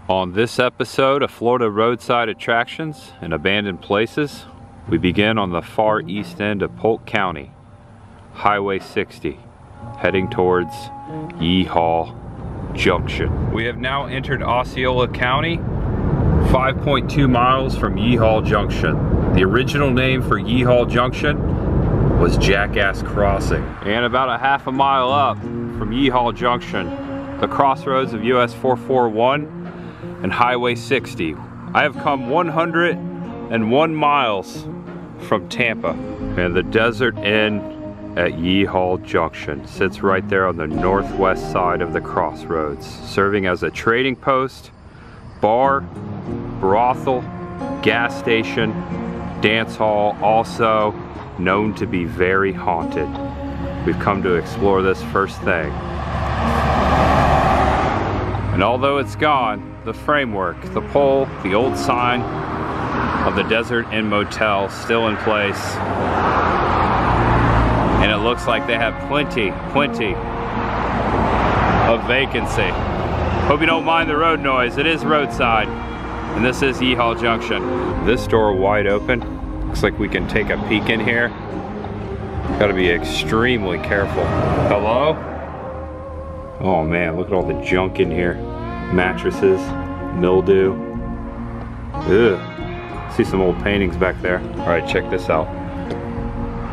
On this episode of Florida Roadside Attractions and Abandoned Places, we begin on the far east end of Polk County, Highway 60, heading towards Yeehaw Junction. We have now entered Osceola County, 5.2 miles from Yeehaw Junction. The original name for Yeehaw Junction was Jackass Crossing. And about a half a mile up from Yeehaw Junction, the crossroads of US 441 and Highway 60. I have come 101 miles from Tampa. And the Desert Inn at Yeehaw Junction sits right there on the northwest side of the crossroads, serving as a trading post, bar, brothel, gas station, dance hall, also known to be very haunted. We've come to explore this first thing. And although it's gone, the framework, the pole, the old sign of the Desert Inn Motel still in place. And it looks like they have plenty of vacancy. Hope you don't mind the road noise. It is roadside, and this is Yeehaw Junction. This door wide open. Looks like we can take a peek in here. Gotta be extremely careful. Hello? Oh man, look at all the junk in here. Mattresses, mildew. Ugh. See some old paintings back there. All right, check this out.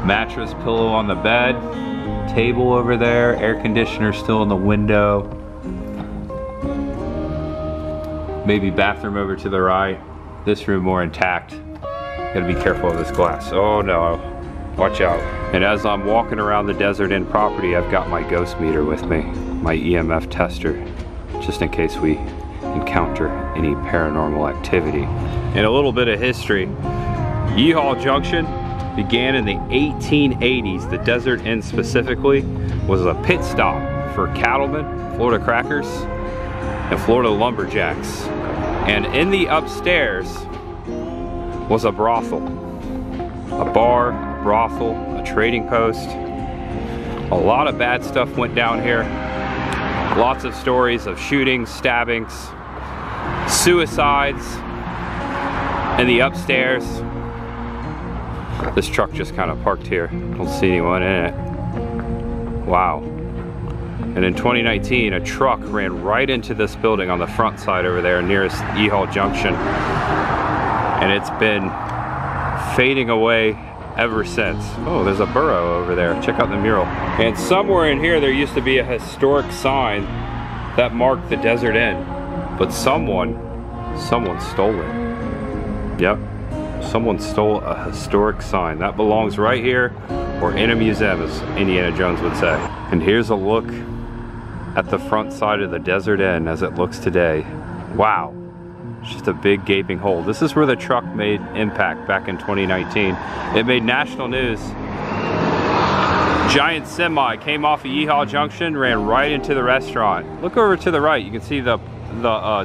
Mattress, pillow on the bed, table over there, air conditioner still in the window. Maybe bathroom over to the right. This room more intact. Gotta be careful of this glass. Oh no, watch out. And as I'm walking around the Desert Inn property, I've got my ghost meter with me, my EMF tester, just in case we encounter any paranormal activity. And a little bit of history. Yeehaw Junction began in the 1880s. The Desert Inn specifically was a pit stop for cattlemen, Florida crackers, and Florida lumberjacks. And in the upstairs was a brothel, a bar, a brothel, a trading post. A lot of bad stuff went down here. Lots of stories of shootings, stabbings, suicides in the upstairs. This truck just kind of parked here. Don't see anyone in it. Wow. And in 2019, a truck ran right into this building on the front side over there nearest Yeehaw Junction. And it's been fading away ever since. Oh, there's a burro over there. Check out the mural. And somewhere in here, there used to be a historic sign that marked the Desert Inn. But someone stole it. Yep. Someone stole a historic sign. That belongs right here or in a museum, as Indiana Jones would say. And here's a look at the front side of the Desert Inn as it looks today. Wow. It's just a big gaping hole. This is where the truck made impact back in 2019. It made national news. Giant semi came off of Yeehaw Junction, ran right into the restaurant. Look over to the right. You can see the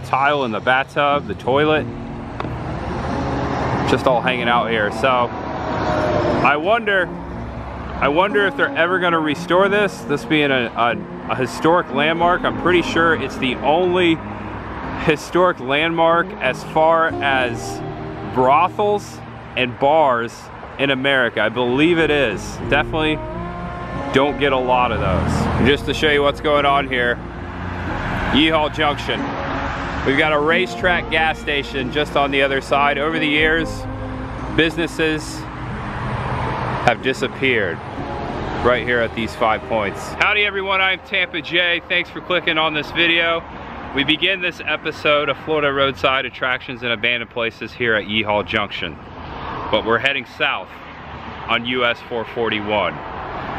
tile in the bathtub, the toilet. Just all hanging out here. So I wonder if they're ever going to restore this. This being a historic landmark, I'm pretty sure it's the only historic landmark as far as brothels and bars in America. I believe it is. Definitely don't get a lot of those. And just to show you what's going on here, Yeehaw Junction. We've got a racetrack gas station just on the other side. Over the years, businesses have disappeared right here at these 5 points. Howdy everyone, I'm Tampa J. Thanks for clicking on this video. We begin this episode of Florida Roadside Attractions and Abandoned Places here at Yeehaw Junction. But we're heading south on US 441.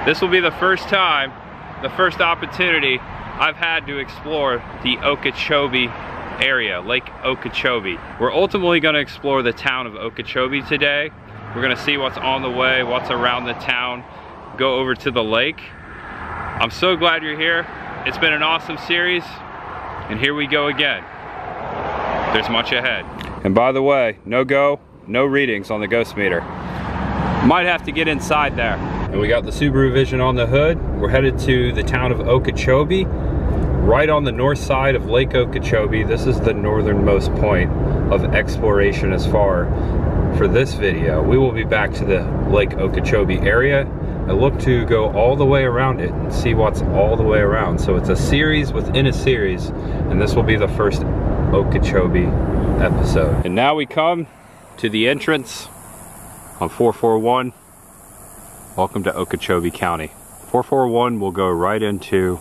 This will be the first time, the first opportunity I've had to explore the Okeechobee area, Lake Okeechobee. We're ultimately going to explore the town of Okeechobee today. We're going to see what's on the way, what's around the town, go over to the lake. I'm so glad you're here. It's been an awesome series, and here we go again. There's much ahead. And by the way, no go, no readings on the ghost meter. Might have to get inside there. And we got the Subaru Vision on the hood. We're headed to the town of Okeechobee. right on the north side of Lake Okeechobee. This is the northernmost point of exploration as far. For this video, we will be back to the Lake Okeechobee area. I look to go all the way around it and see what's all the way around. So it's a series within a series, and this will be the first Okeechobee episode. And now we come to the entrance on 441. Welcome to Okeechobee County. 441 will go right into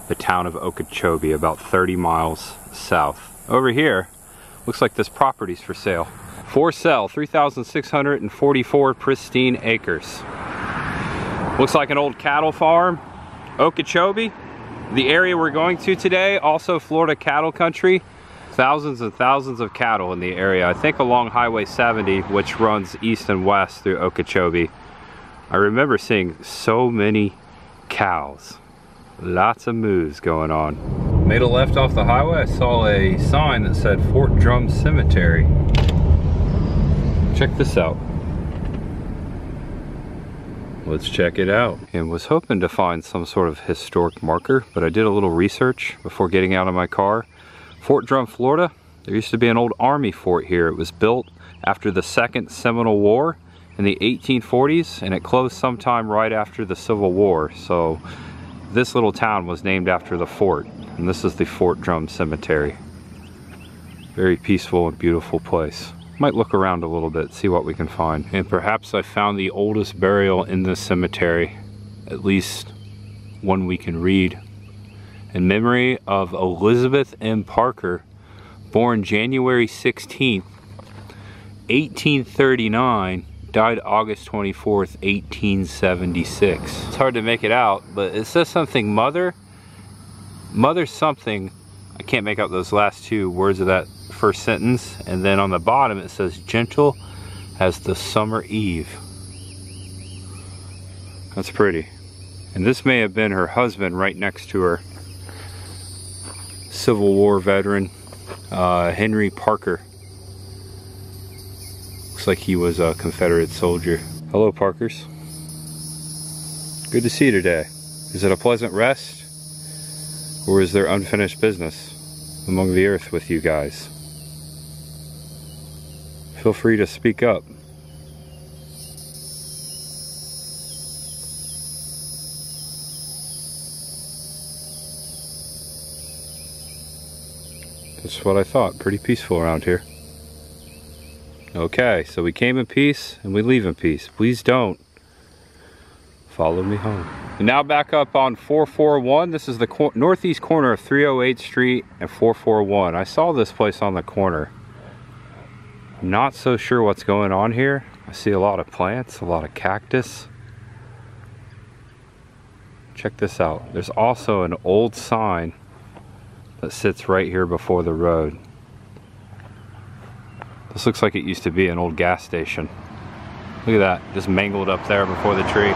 the town of Okeechobee, about 30 miles south. Over here, looks like this property's for sale. For sale, 3,644 pristine acres. Looks like an old cattle farm. Okeechobee, the area we're going to today, also Florida cattle country. Thousands and thousands of cattle in the area. I think along Highway 70, which runs east and west through Okeechobee. I remember seeing so many cows. Lots of moves going on. Made a left off the highway. I saw a sign that said Fort Drum Cemetery. Check this out. Let's check it out. And was hoping to find some sort of historic marker, but I did a little research before getting out of my car. Fort Drum, Florida. There used to be an old army fort here. It was built after the Second Seminole War in the 1840s, and it closed sometime right after the Civil War. So this little town was named after the fort, and this is the Fort Drum Cemetery. Very peaceful and beautiful place. Might look around a little bit, see what we can find. And perhaps I found the oldest burial in this cemetery, at least one we can read. In memory of Elizabeth M. Parker, born January 16th, 1839, died August 24th, 1876. It's hard to make it out, but it says something mother something. I can't make out those last two words of that first sentence, and then on the bottom it says gentle as the summer eve. That's pretty. And this may have been her husband right next to her. Civil War veteran, Henry Parker. Looks like he was a Confederate soldier. Hello, Parkers. Good to see you today. Is it a pleasant rest, or is there unfinished business among the earth with you guys? Feel free to speak up. That's what I thought. Pretty peaceful around here. Okay, so we came in peace and we leave in peace. Please don't follow me home. And now back up on 441. This is the northeast corner of 308th Street and 441. I saw this place on the corner. Not so sure what's going on here. I see a lot of plants, a lot of cactus. Check this out. There's also an old sign that sits right here before the road. This looks like it used to be an old gas station. Look at that, just mangled up there before the tree.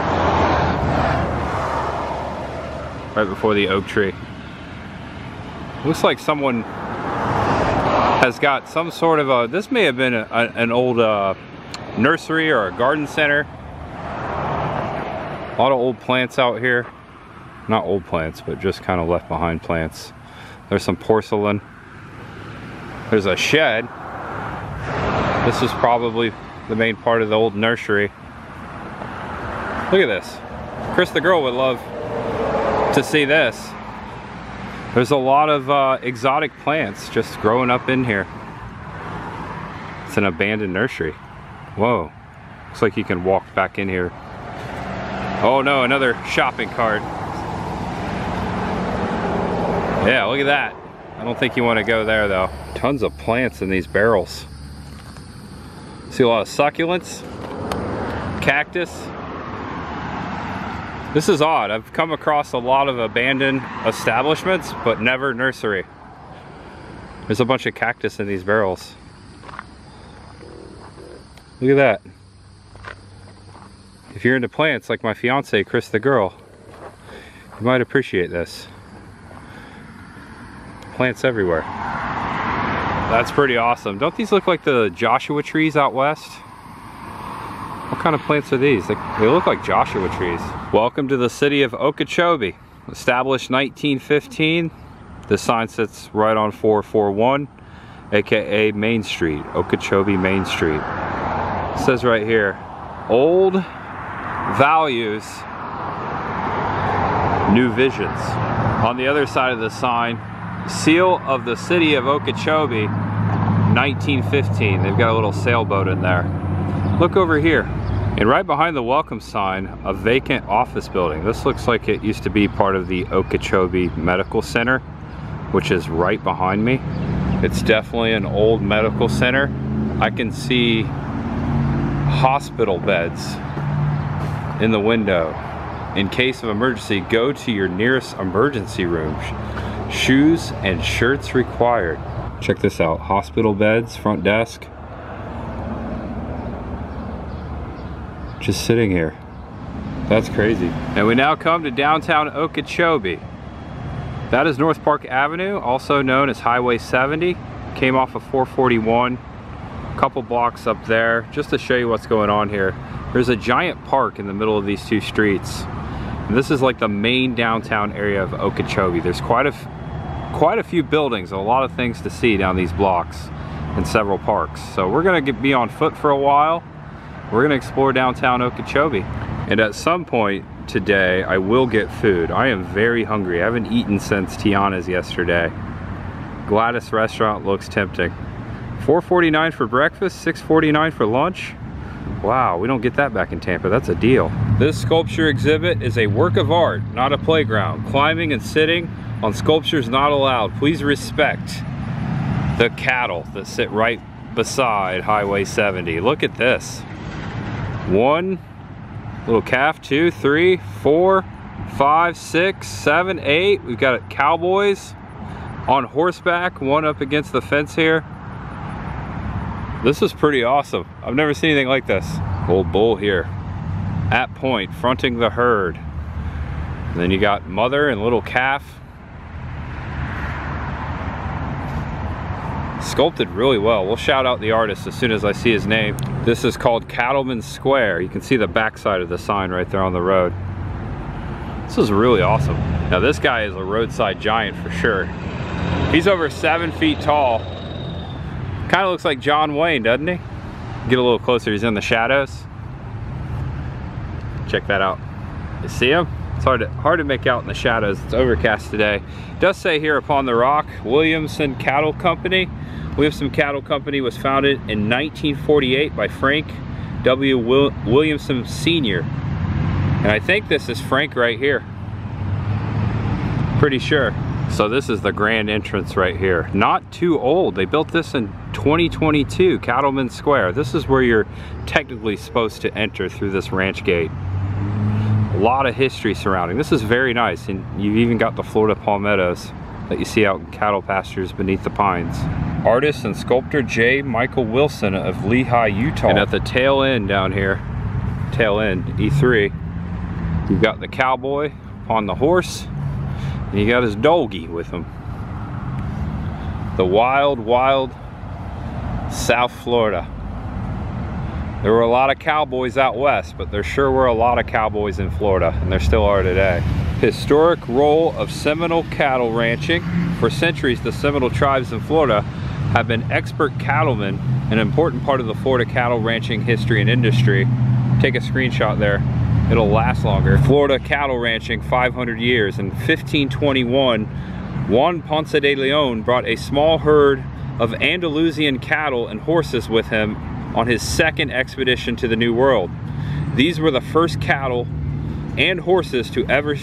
Right before the oak tree. Looks like someone has got some sort of a, this may have been an old nursery or a garden center. A lot of old plants out here. Not old plants, but just kind of left behind plants. There's some porcelain. There's a shed. This is probably the main part of the old nursery. Look at this. Chris the girl would love to see this. There's a lot of exotic plants just growing up in here. It's an abandoned nursery. Whoa. Looks like you can walk back in here. Oh no, another shopping cart. Yeah, look at that. I don't think you want to go there though. Tons of plants in these barrels. See a lot of succulents, cactus. This is odd. I've come across a lot of abandoned establishments, but never nursery. There's a bunch of cactus in these barrels. Look at that. If you're into plants like my fiance, Chris the girl, you might appreciate this. Plants everywhere. That's pretty awesome. Don't these look like the Joshua trees out west? What kind of plants are these? They look like Joshua trees. Welcome to the city of Okeechobee. Established 1915. This sign sits right on 441, aka Main Street, Okeechobee Main Street. It says right here, old values, new visions. On the other side of the sign, seal of the city of Okeechobee, 1915. They've got a little sailboat in there. Look over here. And right behind the welcome sign, a vacant office building. This looks like it used to be part of the Okeechobee Medical Center, which is right behind me. It's definitely an old medical center. I can see hospital beds in the window. In case of emergency, go to your nearest emergency room. Shoes and shirts required. Check this out, hospital beds, front desk. Just sitting here. That's crazy. And we now come to downtown Okeechobee. That is North Park Avenue, also known as Highway 70. Came off of 441, a couple blocks up there. Just to show you what's going on here. There's a giant park in the middle of these two streets. And this is like the main downtown area of Okeechobee. There's quite a few buildings, a lot of things to see down these blocks and several parks. So we're gonna be on foot for a while. We're gonna explore downtown Okeechobee. And at some point today, I will get food. I am very hungry. I haven't eaten since Tiana's yesterday. Gladys restaurant looks tempting. $4.49 for breakfast, $6.49 for lunch. Wow, we don't get that back in Tampa. That's a deal. This sculpture exhibit is a work of art, not a playground. Climbing and sitting on sculptures not allowed. Please respect the cattle that sit right beside Highway 70. Look at this. One little calf, 2, 3, 4, 5, 6, 7, 8. We've got cowboys on horseback, one up against the fence here. This is pretty awesome. I've never seen anything like this. Old bull here at point, fronting the herd. And then you got mother and little calf. Sculpted really well. We'll shout out the artist as soon as I see his name. This is called Cattleman's Square. You can see the backside of the sign right there on the road. This is really awesome. Now this guy is a roadside giant for sure. He's over 7 feet tall. Kind of looks like John Wayne, doesn't he? Get a little closer, he's in the shadows. Check that out. You see him? It's hard to make out in the shadows. It's overcast today. It does say here upon the rock, Williamson Cattle Company. Williamson Cattle Company was founded in 1948 by Frank W. Williamson Sr. And I think this is Frank right here. Pretty sure. So this is the grand entrance right here. Not too old. They built this in 2022, Cattleman's Square. This is where you're technically supposed to enter through this ranch gate. A lot of history surrounding. This is very nice, and you've even got the Florida palmettos that you see out in cattle pastures beneath the pines. Artist and sculptor J. Michael Wilson of Lehi, Utah. And at the tail end down here, tail end, E3, you've got the cowboy on the horse, and you got his doggy with him. The wild, wild South Florida. There were a lot of cowboys out west, but there sure were a lot of cowboys in Florida, and there still are today. Historic role of Seminole cattle ranching. For centuries, the Seminole tribes in Florida have been expert cattlemen, an important part of the Florida cattle ranching history and industry. Take a screenshot there, it'll last longer. Florida cattle ranching, 500 years. In 1521, Juan Ponce de Leon brought a small herd of Andalusian cattle and horses with him on his second expedition to the New World. These were the first cattle and horses to ever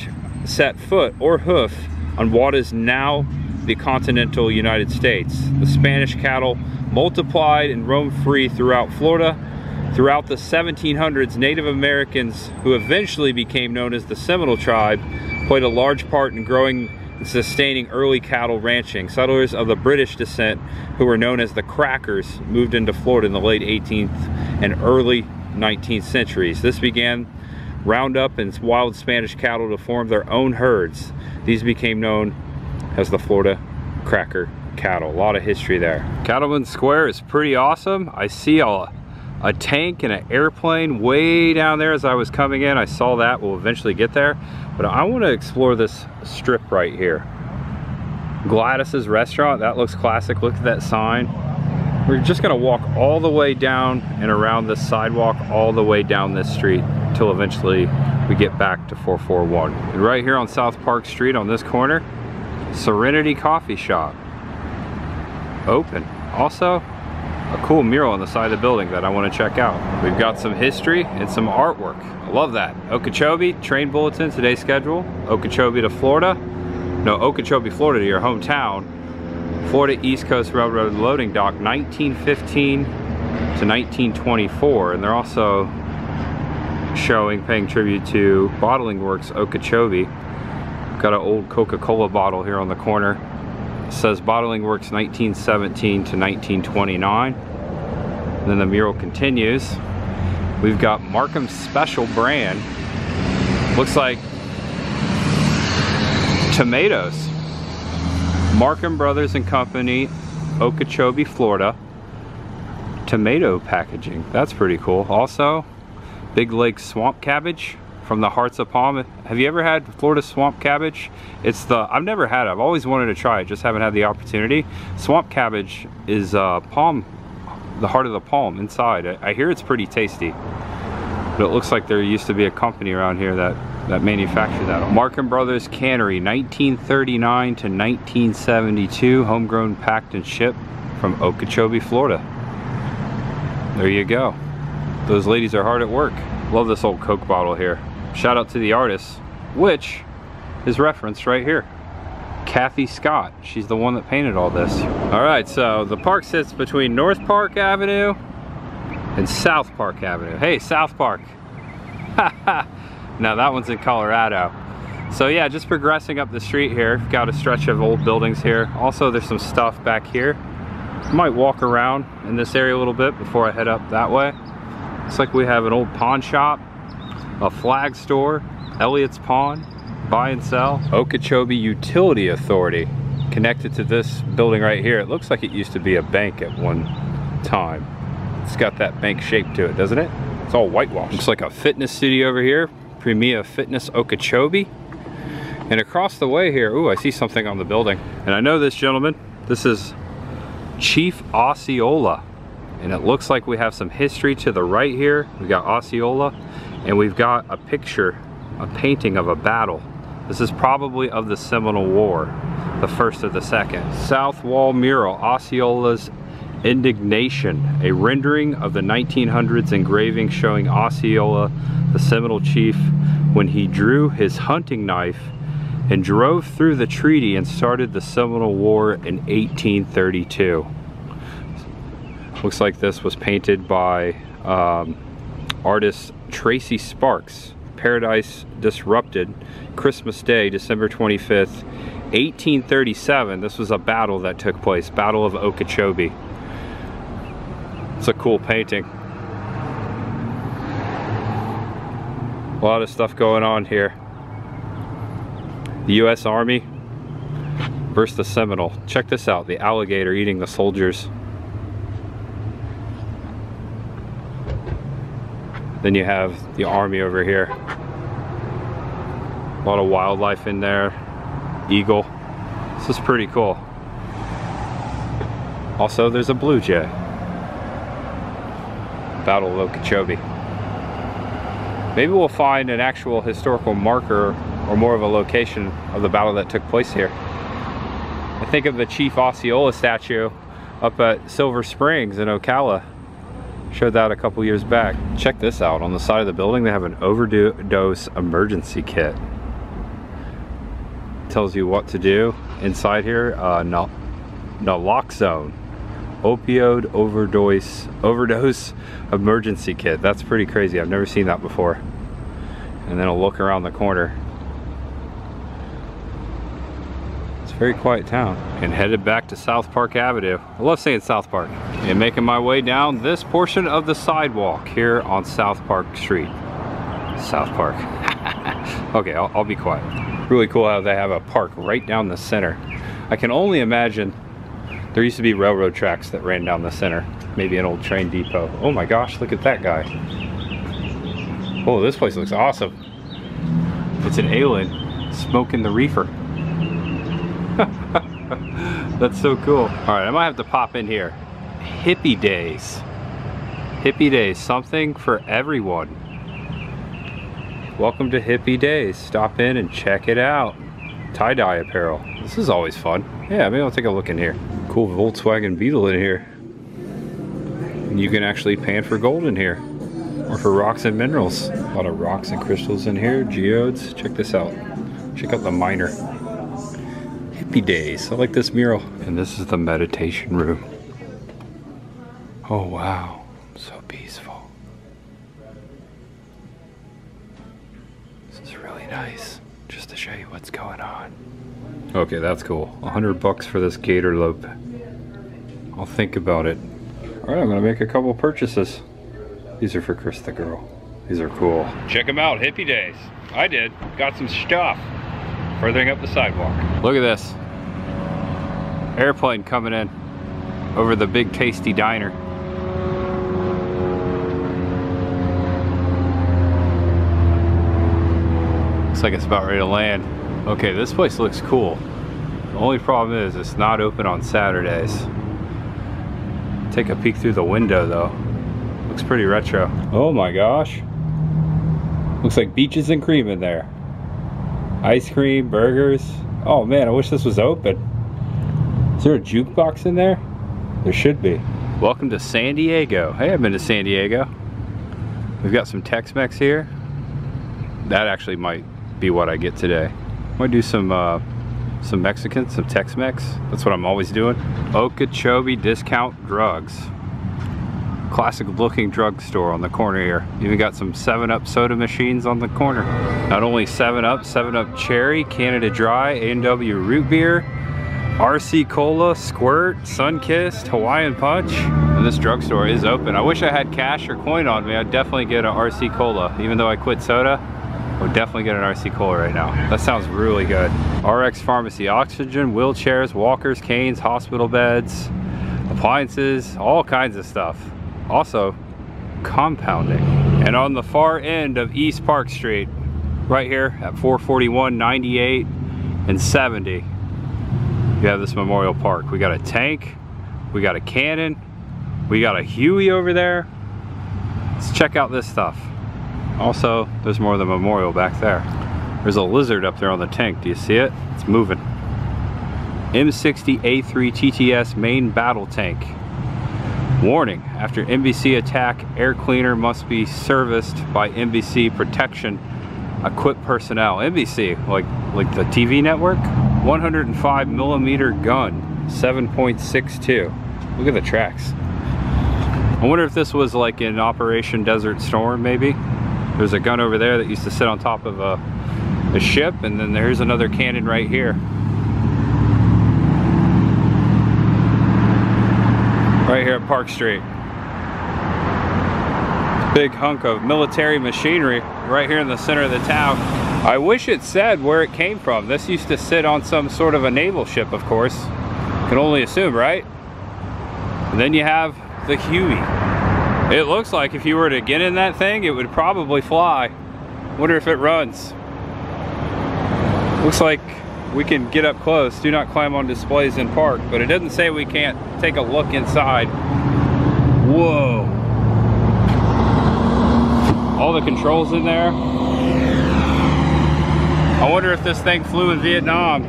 set foot or hoof on what is now the continental United States. The Spanish cattle multiplied and roamed free throughout Florida. Throughout the 1700s, Native Americans, who eventually became known as the Seminole tribe, played a large part in growing and sustaining early cattle ranching. Settlers of the British descent, who were known as the Crackers, moved into Florida in the late 18th and early 19th centuries. This began roundup and wild Spanish cattle to form their own herds. These became known as the Florida Cracker cattle. A lot of history there. Cattleman's Square is pretty awesome. I see a tank and an airplane way down there as I was coming in. I saw that. We'll eventually get there. But I want to explore this strip right here. Gladys's restaurant. That looks classic. Look at that sign. We're just gonna walk all the way down and around this sidewalk, all the way down this street till eventually we get back to 441. And right here on South Park Street on this corner, Serenity Coffee Shop. Open. Also, a cool mural on the side of the building that I want to check out. We've got some history and some artwork. I love that. Okeechobee, train bulletin, today's schedule. Okeechobee to Florida. No, Okeechobee, Florida to your hometown. Florida East Coast Railroad loading dock, 1915 to 1924. And they're also showing, paying tribute to Bottling Works Okeechobee. Got an old Coca-Cola bottle here on the corner. It says Bottling Works 1917 to 1929. And then the mural continues. We've got Markham's Special Brand. Looks like tomatoes. Markham Brothers and Company, Okeechobee, Florida. Tomato packaging. That's pretty cool. Also, Big Lake swamp cabbage from the Hearts of Palm. Have you ever had Florida swamp cabbage? I've never had it. I've always wanted to try it, just haven't had the opportunity. Swamp cabbage is palm, the heart of the palm inside. I hear it's pretty tasty. But it looks like there used to be a company around here that manufactured that. Markham Brothers Cannery, 1939 to 1972, homegrown, packed and shipped from Okeechobee, Florida. There you go. Those ladies are hard at work. Love this old Coke bottle here. Shout out to the artist, which is referenced right here. Kathy Scott. She's the one that painted all this. All right, so the park sits between North Park Avenue and South Park Avenue. Hey, South Park. Now that one's in Colorado. So yeah, just progressing up the street here. Got a stretch of old buildings here. Also, there's some stuff back here. Might walk around in this area a little bit before I head up that way. Looks like we have an old pawn shop, a flag store, Elliott's Pawn, buy and sell. Okeechobee Utility Authority, connected to this building right here. It looks like it used to be a bank at one time. It's got that bank shape to it, doesn't it? It's all whitewashed. Looks like a fitness studio over here, Premia Fitness Okeechobee. And across the way here, ooh, I see something on the building. And I know this gentleman. This is Chief Osceola. And it looks like we have some history to the right here. We've got Osceola, and we've got a picture, a painting of a battle. This is probably of the Seminole War, the first or the second. South wall mural, Osceola's Indignation, a rendering of the 1900s engraving showing Osceola, the Seminole chief, when he drew his hunting knife and drove through the treaty and started the Seminole War in 1832. Looks like this was painted by artist Tracy Sparks. Paradise Disrupted, Christmas Day, December 25th, 1837. This was a battle that took place, Battle of Okeechobee. It's a cool painting. A lot of stuff going on here. The U.S. Army versus the Seminole. Check this out, the alligator eating the soldiers. Then you have the Army over here. A lot of wildlife in there. Eagle. This is pretty cool. Also, there's a blue jay. Battle of Okeechobee. Maybe we'll find an actual historical marker or more of a location of the battle that took place here. I think of the Chief Osceola statue up at Silver Springs in Ocala. Showed that a couple years back. Check this out. On the side of the building, they have an overdose emergency kit. Tells you what to do. Inside here, naloxone, opioid overdose emergency kit. That's pretty crazy. I've never seen that before. And then I'll look around the corner. It's a very quiet town. And headed back to South Park Avenue. I love saying South Park. And making my way down this portion of the sidewalk here on South Park Street. South Park. Okay, I'll be quiet. Really cool how they have a park right down the center. I can only imagine there used to be railroad tracks that ran down the center. Maybe an old train depot. Oh my gosh, look at that guy. Oh, this place looks awesome. It's an alien smoking the reefer. That's so cool. All right, I might have to pop in here. Hippie Days. Hippie Days, something for everyone. Welcome to Hippie Days. Stop in and check it out. Tie-dye apparel. This is always fun. Yeah, maybe I'll take a look in here. Cool Volkswagen Beetle in here. And you can actually pan for gold in here. Or for rocks and minerals. A lot of rocks and crystals in here. Geodes. Check this out. Check out the miner. Hippie Days. I like this mural. And this is the meditation room. Oh wow. So peaceful. This is really nice. Just to show you what's going on. Okay, that's cool. $100 for this gator lope. I'll think about it. All right, I'm gonna make a couple purchases. These are for Chris the girl. These are cool. Check them out, Hippie Days. I did. Got some stuff. Furthering up the sidewalk. Look at this. Airplane coming in over the big tasty diner. Looks like it's about ready to land. Okay, this place looks cool. The only problem is it's not open on Saturdays. Take a peek through the window though. Looks pretty retro. Oh my gosh. Looks like beaches and cream in there. Ice cream, burgers. Oh man, I wish this was open. Is there a jukebox in there? There should be. Welcome to San Diego. Hey, I've been to San Diego. We've got some Tex-Mex here. That actually might be what I get today. Might do some Mexican, some Tex-Mex. That's what I'm always doing. Okeechobee Discount Drugs. Classic looking drugstore on the corner here. Even got some 7-Up soda machines on the corner. Not only 7-Up, 7-Up Cherry, Canada Dry, A&W Root Beer, RC Cola, Squirt, Sunkissed, Hawaiian Punch. And this drugstore is open. I wish I had cash or coin on me. I'd definitely get an RC Cola. Even though I quit soda, I would definitely get an RC Cola right now. That sounds really good. RX Pharmacy, oxygen, wheelchairs, walkers, canes, hospital beds, appliances, all kinds of stuff. Also, compounding. And on the far end of East Park Street, right here at 441, 98, and 70, you have this Memorial Park. We got a tank, we got a cannon, we got a Huey over there. Let's check out this stuff. Also, there's more of the memorial back there. There's a lizard up there on the tank. Do you see it? It's moving. M60A3 TTS main battle tank. Warning, after NBC attack, air cleaner must be serviced by NBC protection equipped personnel. NBC, like the TV network? 105 millimeter gun, 7.62. Look at the tracks. I wonder if this was like in Operation Desert Storm, maybe? There's a gun over there that used to sit on top of a ship, and then there's another cannon right here. Right here at Park Street. Big hunk of military machinery right here in the center of the town. I wish it said where it came from. This used to sit on some sort of a naval ship, of course. Can only assume, right? And then you have the Huey. It looks like if you were to get in that thing, it would probably fly. Wonder if it runs. Looks like we can get up close. Do not climb on displays in park, but it doesn't say we can't take a look inside. Whoa. All the controls in there. I wonder if this thing flew in Vietnam.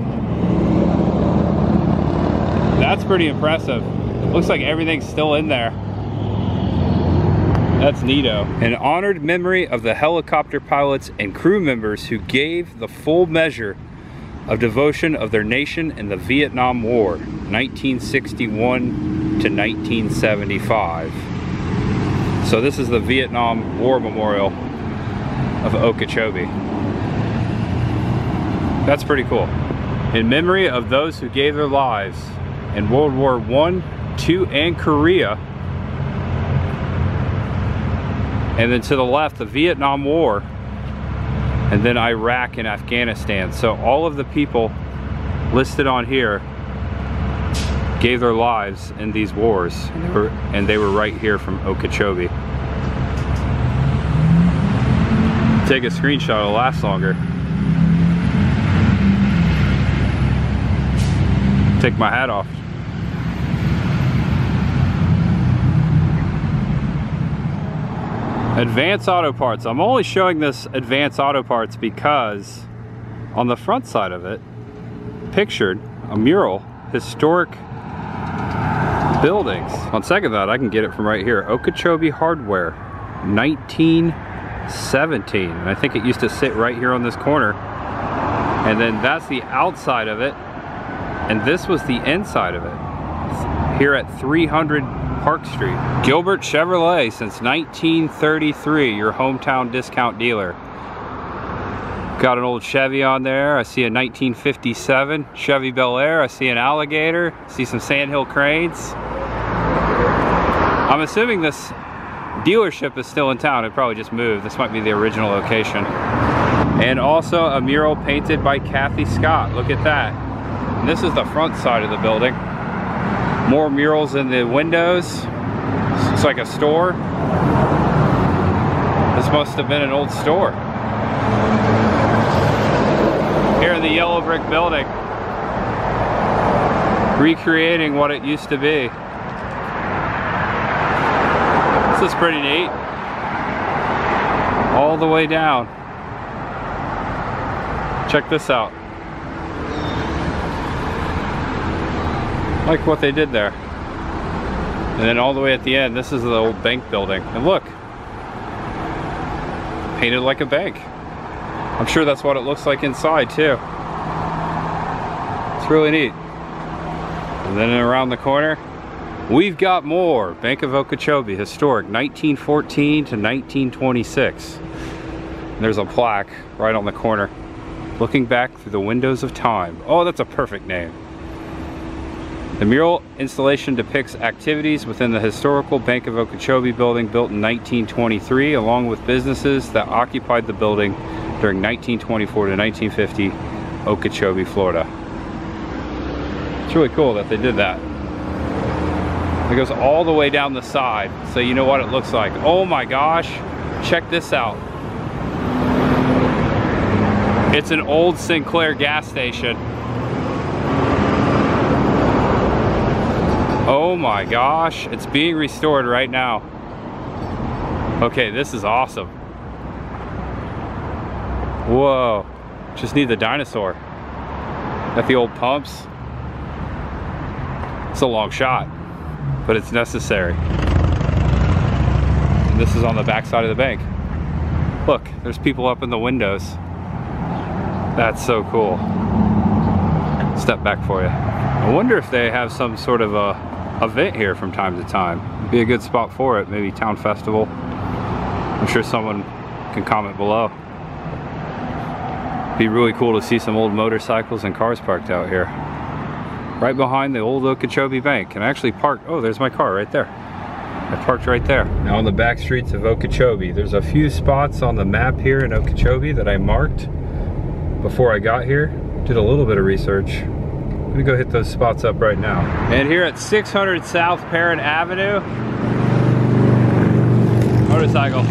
That's pretty impressive. Looks like everything's still in there. That's neato. An honored memory of the helicopter pilots and crew members who gave the full measure of devotion of their nation in the Vietnam War, 1961 to 1975. So this is the Vietnam War Memorial of Okeechobee. That's pretty cool. In memory of those who gave their lives in World War I, II, and Korea. And then to the left, the Vietnam War, and then Iraq and Afghanistan. So all of the people listed on here gave their lives in these wars, and they were right here from Okeechobee. Take a screenshot, it'll last longer. Take my hat off. Advance Auto Parts. I'm only showing this Advance Auto Parts because on the front side of it, pictured a mural, historic buildings. On second thought, I can get it from right here. Okeechobee Hardware, 1917. And I think it used to sit right here on this corner. And then that's the outside of it. And this was the inside of it. It's here at 300 Park Street. Gilbert Chevrolet since 1933, your hometown discount dealer. Got an old Chevy on there. I see a 1957 Chevy Bel Air. I see an Alligator. I see some Sandhill cranes. I'm assuming this dealership is still in town. It probably just moved. This might be the original location. And also a mural painted by Kathy Scott. Look at that. And this is the front side of the building. More murals in the windows. Looks like a store. This must have been an old store. Here in the yellow brick building. Recreating what it used to be. This is pretty neat. All the way down. Check this out. I like what they did there. And then all the way at the end, this is the old bank building. And look, painted like a bank. I'm sure that's what it looks like inside too. It's really neat. And then around the corner, we've got more. Bank of Okeechobee, historic, 1914 to 1926. And there's a plaque right on the corner. Looking back through the windows of time. Oh, that's a perfect name. The mural installation depicts activities within the historical Bank of Okeechobee building built in 1923, along with businesses that occupied the building during 1924 to 1950, Okeechobee, Florida. It's really cool that they did that. It goes all the way down the side, so you know what it looks like. Oh my gosh, check this out. It's an old Sinclair gas station. Oh my gosh, it's being restored right now. Okay, this is awesome. Whoa, just need the dinosaur. Got the old pumps. It's a long shot, but it's necessary. And this is on the back side of the bank. Look, there's people up in the windows. That's so cool. Step back for you. I wonder if they have some sort of a event here from time to time. It'd be a good spot for it, maybe town festival. I'm sure someone can comment below. It'd be really cool to see some old motorcycles and cars parked out here. Right behind the old Okeechobee Bank. And I actually parked, oh, there's my car right there. I parked right there. Now on the back streets of Okeechobee, there's a few spots on the map here in Okeechobee that I marked before I got here. Did a little bit of research. I'm gonna go hit those spots up right now. And here at 600 South Parent Avenue, motorcycle,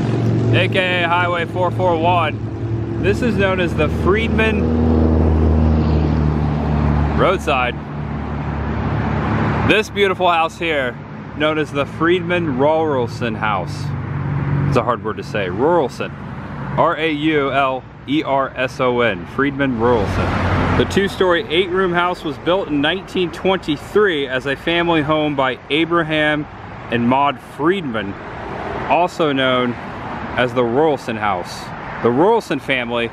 AKA Highway 441. This is known as the Friedman Roadside. This beautiful house here, known as the Friedman Ruralson House. It's a hard word to say, Ruralson. R-A-U-L-E-R-S-O-N, Friedman Ruralson. The two-story, 8-room house was built in 1923 as a family home by Abraham and Maud Friedman, also known as the Ruralson House. The Ruralson family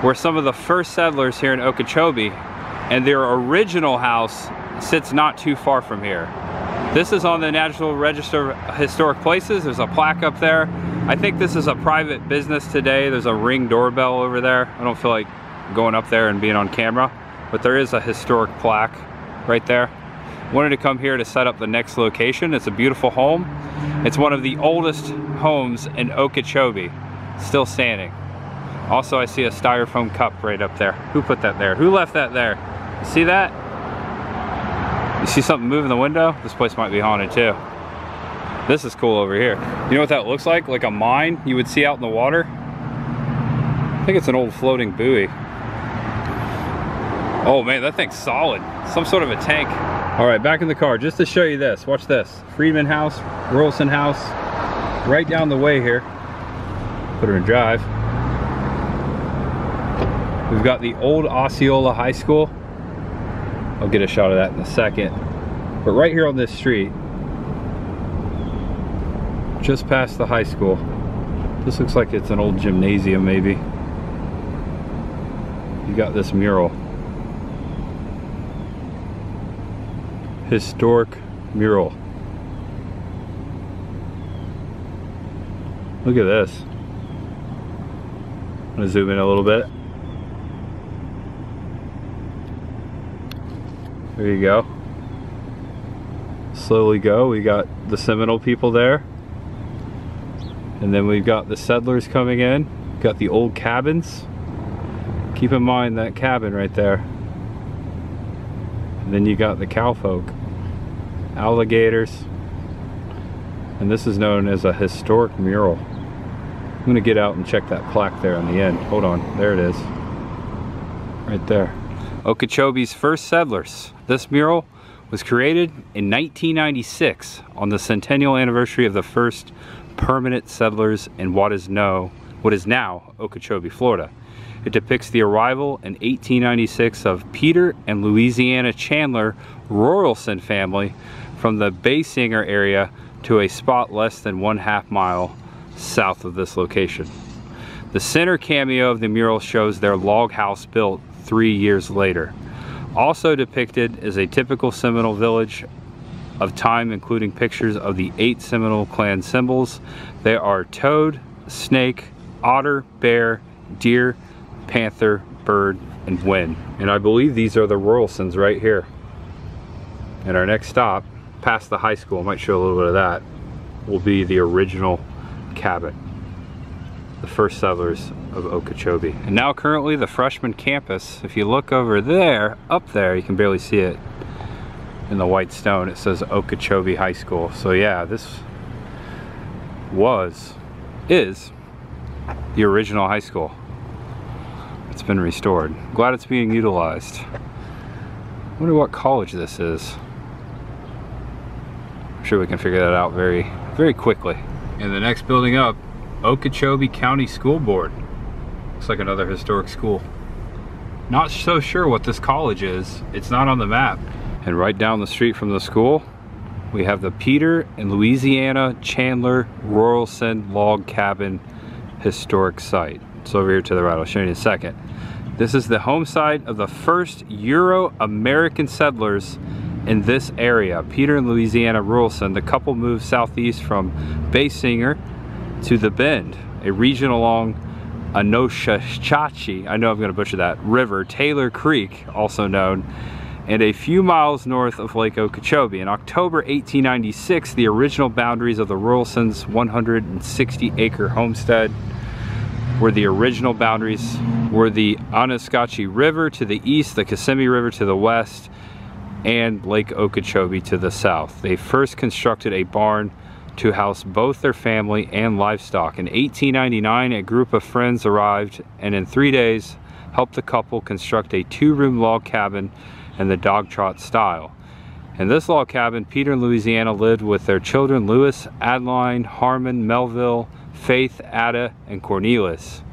were some of the first settlers here in Okeechobee, and their original house sits not too far from here. This is on the National Register of Historic Places. There's a plaque up there. I think this is a private business today. There's a Ring doorbell over there. I don't feel like going up there and being on camera, but there is a historic plaque right there. Wanted to come here to set up the next location. It's a beautiful home. It's one of the oldest homes in Okeechobee, still standing. Also, I see a styrofoam cup right up there. Who put that there? Who left that there? You see that? You see something move in the window? This place might be haunted too. This is cool over here. You know what that looks like? Like a mine you would see out in the water? I think it's an old floating buoy. Oh man, that thing's solid. Some sort of a tank. All right, back in the car, just to show you this. Watch this. Friedman House, Ruralson House, right down the way here. Put her in drive. We've got the old Osceola High School. I'll get a shot of that in a second. But right here on this street, just past the high school, this looks like it's an old gymnasium maybe. You got this mural. Historic mural. Look at this. I'm gonna zoom in a little bit. There you go. Slowly go. We got the Seminole people there. And then we've got the settlers coming in. Got the old cabins. Keep in mind that cabin right there. And then you got the cowfolk. Alligators. And this is known as a historic mural. I'm gonna get out and check that plaque there on the end. Hold on, there it is. Right there. Okeechobee's first settlers. This mural was created in 1996 on the centennial anniversary of the first permanent settlers in what is now Okeechobee, Florida. It depicts the arrival in 1896 of Peter and Louisiana Chandler Royalson family from the Baysinger area to a spot less than 1/2 mile south of this location. The center cameo of the mural shows their log house built 3 years later. Also depicted is a typical Seminole village of time, including pictures of the 8 Seminole clan symbols. They are toad, snake, otter, bear, deer, panther, bird, and wind. And I believe these are the Royalsons right here. And our next stop, past the high school, I might show a little bit of that, will be the original cabin. The first settlers of Okeechobee. And now currently the freshman campus, if you look over there, up there, you can barely see it in the white stone, it says Okeechobee High School. So yeah, this is the original high school. It's been restored. Glad it's being utilized. Wonder what college this is. I'm sure we can figure that out very, very quickly. And the next building up, Okeechobee County School Board. Looks like another historic school. Not so sure what this college is. It's not on the map. And right down the street from the school, we have the Peter and Louisiana Chandler Royalson Log Cabin Historic Site. It's over here to the right. I'll show you in a second. This is the home site of the first Euro-American settlers in this area. Peter and Louisiana Royalson. The couple moved southeast from Baysinger to the Bend, a region along Anoshachachi, I know I'm going to butcher that, River, Taylor Creek, also known, and a few miles north of Lake Okeechobee. In October 1896, the original boundaries of the Royalsons' 160-acre homestead were the original boundaries were the Anaskachi River to the east, the Kissimmee River to the west, and Lake Okeechobee to the south. They first constructed a barn to house both their family and livestock. In 1899, a group of friends arrived and in 3 days helped the couple construct a 2-room log cabin in the dog trot style. In this log cabin, Peter and Louisiana lived with their children Louis, Adeline, Harmon, Melville, Faith, Ada, and Cornelius.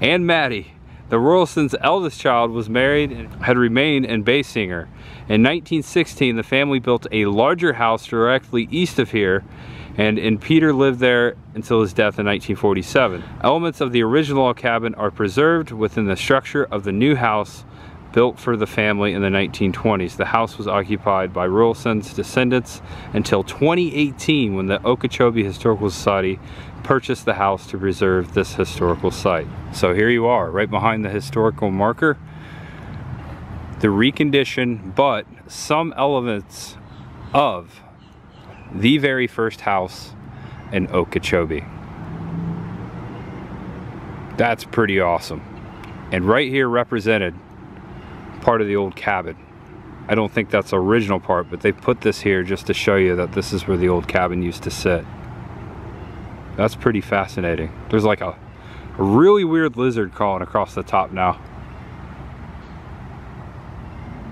And Maddie, the Royalsons' eldest child, was married and had remained in Baysinger. In 1916, the family built a larger house directly east of here, and Peter lived there until his death in 1947. Elements of the original log cabin are preserved within the structure of the new house built for the family in the 1920s. The house was occupied by Royalson's descendants until 2018, when the Okeechobee Historical Society purchased the house to preserve this historical site. So here you are, right behind the historical marker. The reconditioned, but some elements of the very first house in Okeechobee. That's pretty awesome. And right here represented part of the old cabin. I don't think that's the original part, but they put this here just to show you that this is where the old cabin used to sit. That's pretty fascinating. There's like a really weird lizard crawling across the top now.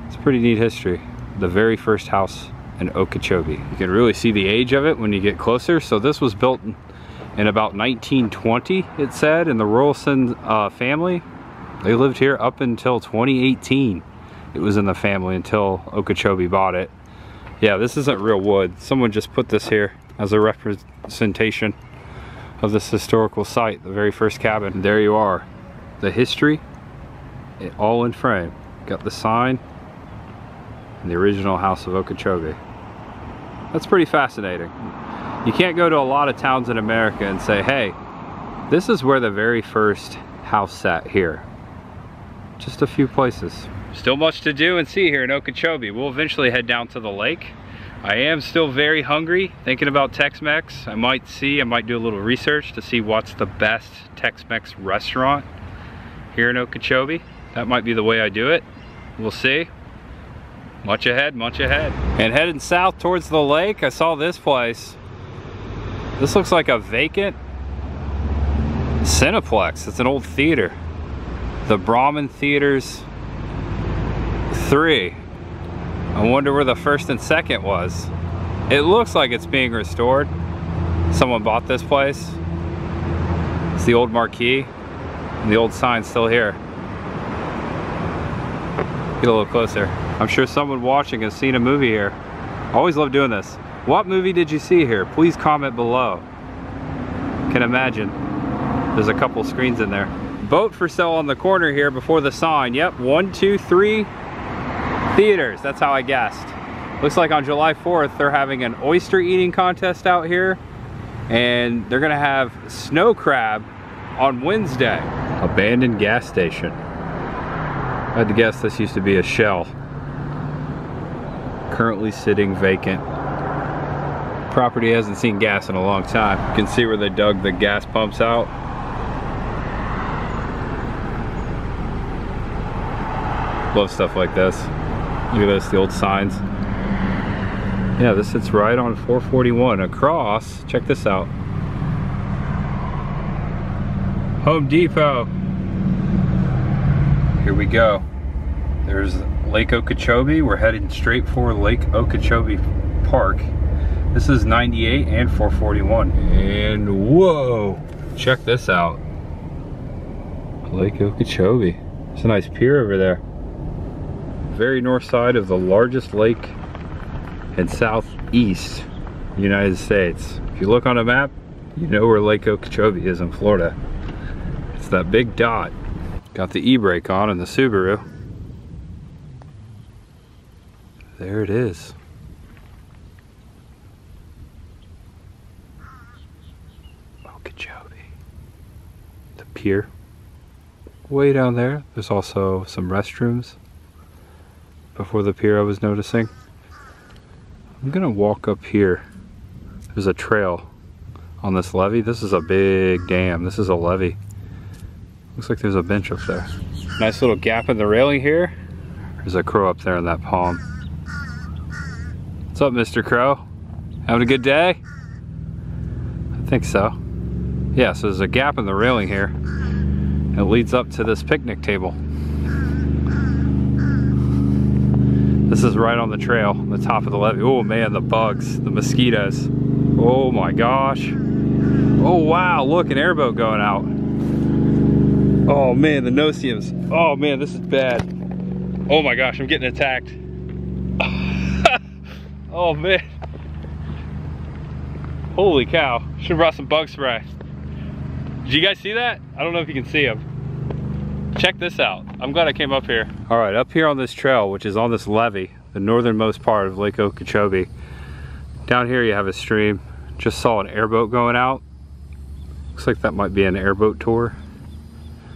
It's pretty neat history. The very first house in Okeechobee. You can really see the age of it when you get closer. So this was built in in about 1920, it said, in the Royalson family. They lived here up until 2018. It was in the family until Okeechobee bought it. Yeah, this isn't real wood. Someone just put this here as a representation of this historical site, the very first cabin. And there you are, the history, all in frame. Got the sign and the original house of Okeechobee. That's pretty fascinating. You can't go to a lot of towns in America and say, hey, this is where the very first house sat here. Just a few places. Still much to do and see here in Okeechobee. We'll eventually head down to the lake. I am still very hungry, thinking about Tex-Mex. I might do a little research to see what's the best Tex-Mex restaurant here in Okeechobee. That might be the way I do it. We'll see. Much ahead, much ahead. And heading south towards the lake, I saw this place. This looks like a vacant Cineplex. It's an old theater. The Brahmin Theaters 3. I wonder where the first and second was. It looks like it's being restored. Someone bought this place. It's the old marquee, and the old sign's still here. Get a little closer. I'm sure someone watching has seen a movie here. I always love doing this. What movie did you see here? Please comment below. Can imagine. There's a couple screens in there. Boat for sale on the corner here before the sign. Yep, 1, 2, 3 theaters. That's how I guessed. Looks like on July 4th they're having an oyster eating contest out here, and they're gonna have snow crab on Wednesday. Abandoned gas station. I had to guess this used to be a Shell. Currently sitting vacant. Property hasn't seen gas in a long time. You can see where they dug the gas pumps out. Love stuff like this. Look at this, the old signs. Yeah, this sits right on 441 across. Check this out. Home Depot. Here we go. There's Lake Okeechobee. We're heading straight for Lake Okeechobee Park. This is 98 and 441. And whoa, check this out. Lake Okeechobee. There's a nice pier over there. Very north side of the largest lake in southeast United States. If you look on a map, you know where Lake Okeechobee is in Florida. It's that big dot. Got the e-brake on in the Subaru. There it is. Okeechobee. The pier. Way down there, there's also some restrooms before the pier I was noticing. I'm gonna walk up here. There's a trail on this levee. This is a big dam. This is a levee. Looks like there's a bench up there. Nice little gap in the railing here. There's a crow up there in that palm. What's up, Mr. Crow? Having a good day? I think so. Yeah, so there's a gap in the railing here. It leads up to this picnic table. This is right on the trail, the top of the levee. Oh man, the bugs, the mosquitoes. Oh my gosh. Oh wow, look, an airboat going out. Oh man, the no-see-ums. Oh man, this is bad. Oh my gosh, I'm getting attacked. Oh man. Holy cow, should have brought some bug spray. Did you guys see that? I don't know if you can see them. Check this out. I'm glad I came up here. All right, up here on this trail, which is on this levee, the northernmost part of Lake Okeechobee. Down here you have a stream. Just saw an airboat going out. Looks like that might be an airboat tour.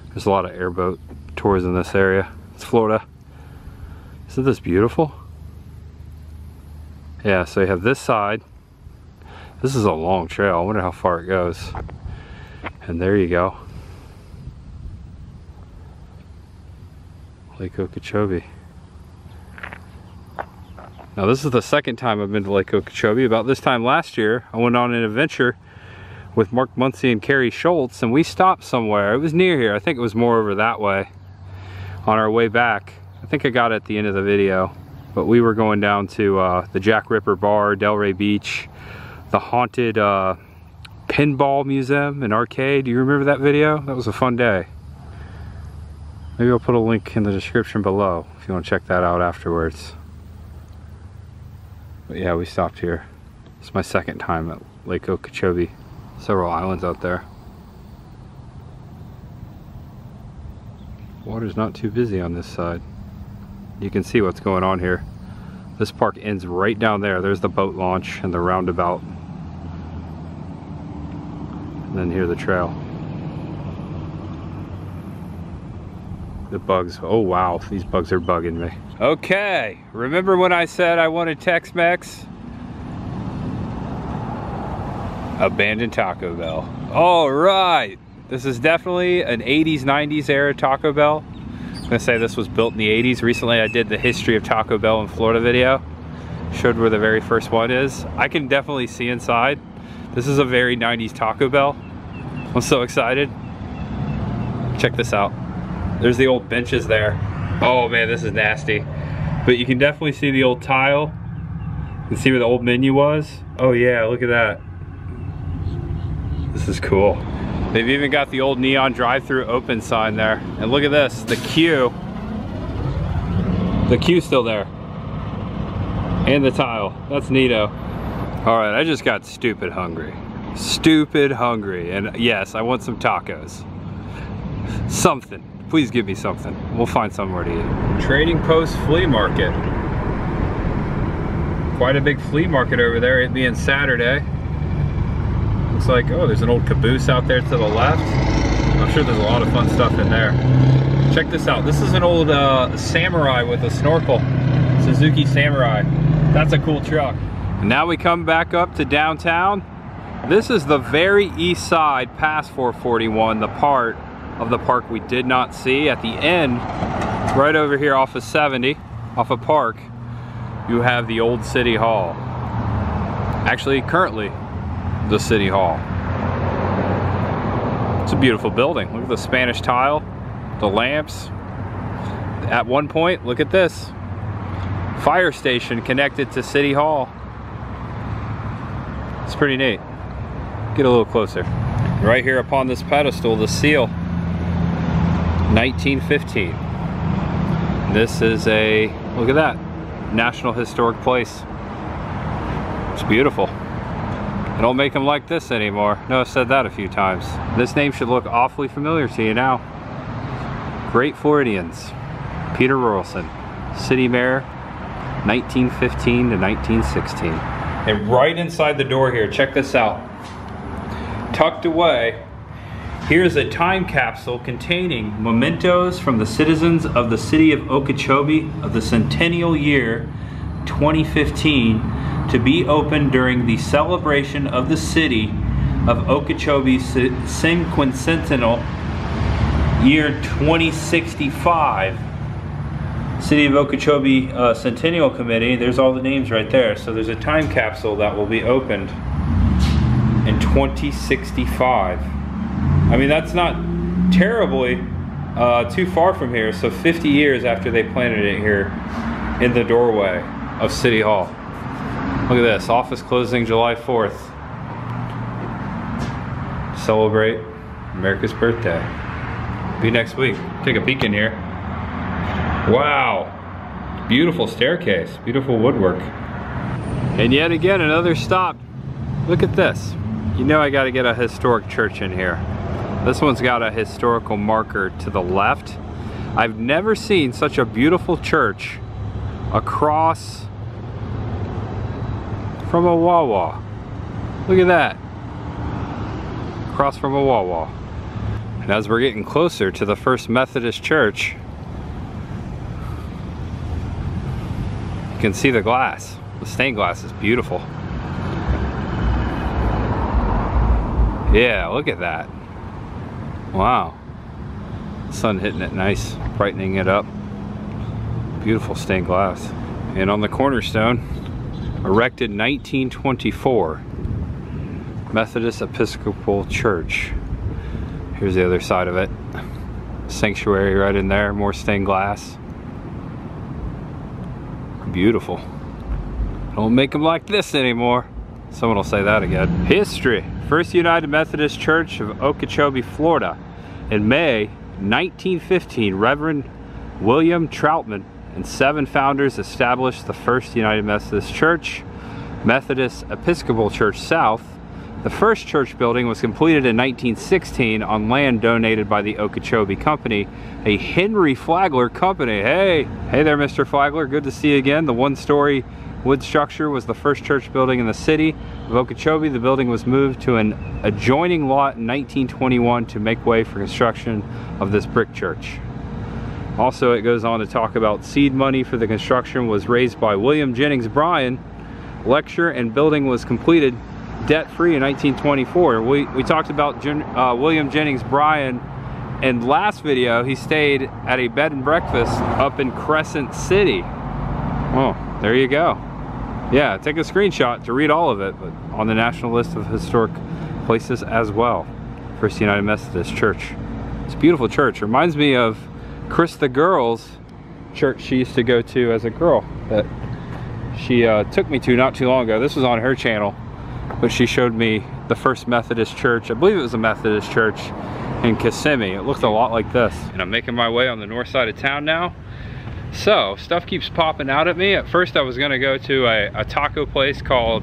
There's a lot of airboat tours in this area. It's Florida. Isn't this beautiful? Yeah, so you have this side. This is a long trail. I wonder how far it goes. And there you go. Lake Okeechobee. Now this is the second time I've been to Lake Okeechobee. About this time last year, I went on an adventure with Mark Muncie and Carrie Schultz, and we stopped somewhere. It was near here. I think it was more over that way. On our way back, I think I got it at the end of the video, but we were going down to the Jack Ripper Bar, Delray Beach, the haunted pinball museum and arcade. Do you remember that video? That was a fun day. Maybe I'll put a link in the description below if you want to check that out afterwards. But yeah, we stopped here. It's my second time at Lake Okeechobee. Several islands out there. Water's not too busy on this side. You can see what's going on here. This park ends right down there. There's the boat launch and the roundabout. And then here the trail. The bugs, oh wow, these bugs are bugging me. Okay, remember when I said I wanted Tex-Mex? Abandoned Taco Bell. All right, this is definitely an 80s, 90s era Taco Bell. I'm gonna say this was built in the 80s. Recently I did the history of Taco Bell in Florida video. Showed where the very first one is. I can definitely see inside. This is a very 90s Taco Bell. I'm so excited. Check this out. There's the old benches there. Oh man, this is nasty. But you can definitely see the old tile. You can see where the old menu was. Oh yeah, look at that. This is cool. They've even got the old neon drive-through open sign there. And look at this, the queue. The queue's still there. And the tile, that's neato. All right, I just got stupid hungry. Stupid hungry, and yes, I want some tacos. Something. Please give me something. We'll find somewhere to eat. Trading Post Flea Market. Quite a big flea market over there, it being Saturday. Looks like, oh, there's an old caboose out there to the left. I'm sure there's a lot of fun stuff in there. Check this out. This is an old Samurai with a snorkel. Suzuki Samurai. That's a cool truck. And now we come back up to downtown. This is the very east side past 441, the part of the park we did not see. At the end, right over here off of 70, off of Park, you have the old City Hall. Actually, currently, the City Hall. It's a beautiful building. Look at the Spanish tile, the lamps. At one point, look at this. Fire station connected to City Hall. It's pretty neat. Get a little closer. Right here upon this pedestal, the seal. 1915. This is a, look at that, National Historic Place. It's beautiful. I don't make them like this anymore. No, I've said that a few times. This name should look awfully familiar to you now. Great Floridians. Peter Royalson, City Mayor, 1915 to 1916. And right inside the door here, check this out. Tucked away, here's a time capsule containing mementos from the citizens of the city of Okeechobee of the centennial year 2015 to be opened during the celebration of the city of Okeechobee's cinquentennial year 2065. City of Okeechobee Centennial Committee, there's all the names right there. So there's a time capsule that will be opened in 2065. I mean, that's not terribly too far from here. So 50 years after they planted it here in the doorway of City Hall. Look at this, office closing July 4th. Celebrate America's birthday. Be next week. Take a peek in here. Wow, beautiful staircase, beautiful woodwork. And yet again, another stop. Look at this. You know I gotta get a historic church in here. This one's got a historical marker to the left. I've never seen such a beautiful church across from a Wawa. Look at that. Across from a Wawa. And as we're getting closer to the First Methodist Church, you can see the glass. The stained glass is beautiful. Yeah, look at that. Wow. Sun hitting it nice, brightening it up. Beautiful stained glass. And on the cornerstone, erected 1924, Methodist Episcopal Church. Here's the other side of it. Sanctuary right in there, more stained glass. Beautiful. Don't make them like this anymore. Someone will say that again. History. First United Methodist Church of Okeechobee, Florida. In May 1915, Reverend William Troutman and 7 founders established the First United Methodist Church, Methodist Episcopal Church South. The first church building was completed in 1916 on land donated by the Okeechobee Company, a Henry Flagler company. Hey there, Mr. Flagler, good to see you again. The one-story wood structure was the first church building in the city of Okeechobee. The building was moved to an adjoining lot in 1921 to make way for construction of this brick church. Also, it goes on to talk about seed money for the construction was raised by William Jennings Bryan. Lecture and building was completed debt-free in 1924. We talked about William Jennings Bryan in last video. He stayed at a bed and breakfast up in Crescent City. Oh, there you go. Yeah, take a screenshot to read all of it, but on the national list of historic places as well. First United Methodist Church. It's a beautiful church. Reminds me of Chris the girl's church she used to go to as a girl that she took me to not too long ago. This was on her channel, but she showed me the first Methodist church. I believe it was a Methodist church in Kissimmee. It looked a lot like this. And I'm making my way on the north side of town now. So stuff keeps popping out at me. At first I was gonna go to a taco place called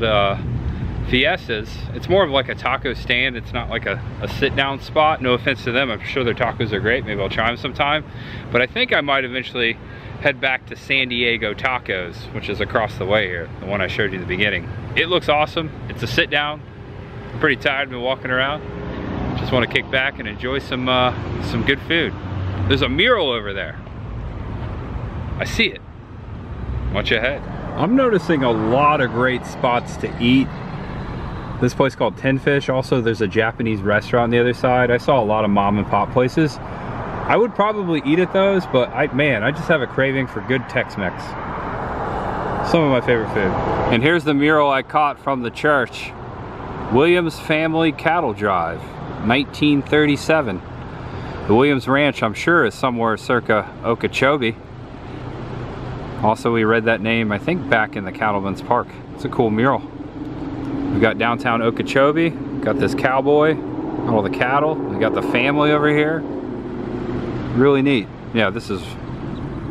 Fiesta's. It's more of like a taco stand. It's not like a sit-down spot. No offense to them, I'm sure their tacos are great. Maybe I'll try them sometime. But I think I might eventually head back to San Diego Tacos, which is across the way here, the one I showed you in the beginning. It looks awesome. It's a sit-down. I'm pretty tired, been walking around. Just want to kick back and enjoy some good food. There's a mural over there. I see it. Watch ahead. I'm noticing a lot of great spots to eat. This place called Ten Fish. Also, there's a Japanese restaurant on the other side. I saw a lot of mom and pop places. I would probably eat at those, but man, I just have a craving for good Tex-Mex. Some of my favorite food. And here's the mural I caught from the church. Williams Family Cattle Drive, 1937. The Williams Ranch, I'm sure, is somewhere circa Okeechobee. Also, we read that name, I think, back in the Cattleman's Park. It's a cool mural. We got downtown Okeechobee, got this cowboy, all the cattle. We got the family over here. Really neat. Yeah, this is